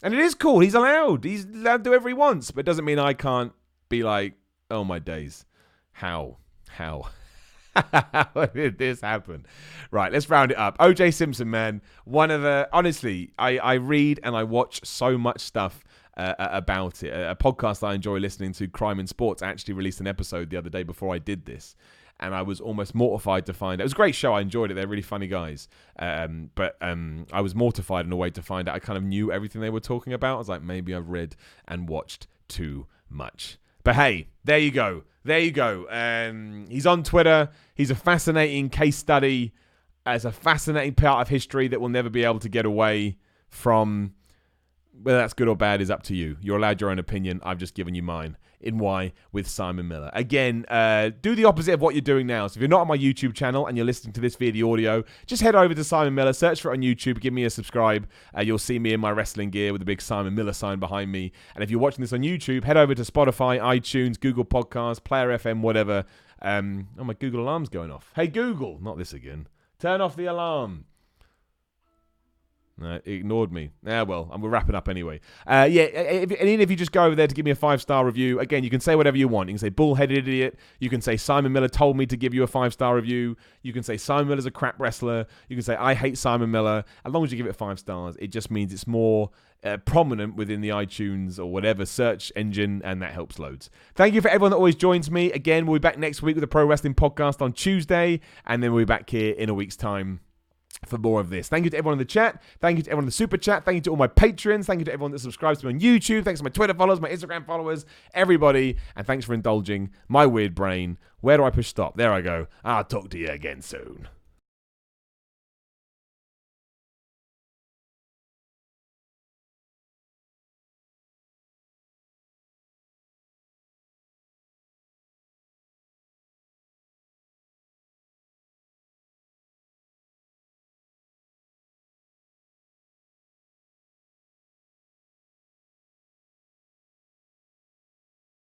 And it is cool. He's allowed. He's allowed to do whatever he wants. But it doesn't mean I can't be like, oh my days. How? How did this happen? Right, let's round it up. OJ Simpson, man. Honestly, I read and I watch so much stuff about it. A podcast I enjoy listening to, Crime and Sports, actually released an episode the other day before I did this. And I was almost mortified to find out. It was a great show. I enjoyed it. They're really funny guys. But I was mortified in a way to find out I kind of knew everything they were talking about. I was like, maybe I've read and watched too much. But hey, there you go. There you go. He's on Twitter. He's a fascinating case study. As a fascinating part of history that will never be able to get away from. Whether that's good or bad is up to you. You're allowed your own opinion. I've just given you mine. In Why with Simon Miller. Again, do the opposite of what you're doing now. So if you're not on my YouTube channel and you're listening to this via the audio, just head over to Simon Miller, search for it on YouTube, give me a subscribe. You'll see me in my wrestling gear with a big Simon Miller sign behind me. And if you're watching this on YouTube, head over to Spotify, iTunes, Google Podcasts, Player FM, whatever. Oh, my Google alarm's going off. Hey, Google, not this again. Turn off the alarm. Ignored me. Well, and we're wrapping up anyway. And even if you just go over there to give me a 5-star review, again, you can say whatever you want. You can say bullheaded idiot. You can say Simon Miller told me to give you a 5-star review. You can say Simon Miller's a crap wrestler. You can say I hate Simon Miller. As long as you give it 5 stars, it just means it's more prominent within the iTunes or whatever search engine, and that helps loads. Thank you for everyone that always joins me. Again, we'll be back next week with a Pro Wrestling Podcast on Tuesday, and then we'll be back here in a week's time for more of this. Thank you to everyone in the chat. Thank you to everyone in the super chat. Thank you to all my patrons. Thank you to everyone that subscribes to me on YouTube. Thanks to my Twitter followers, my Instagram followers, everybody. And thanks for indulging my weird brain. Where do I push stop? There I go. I'll talk to you again soon.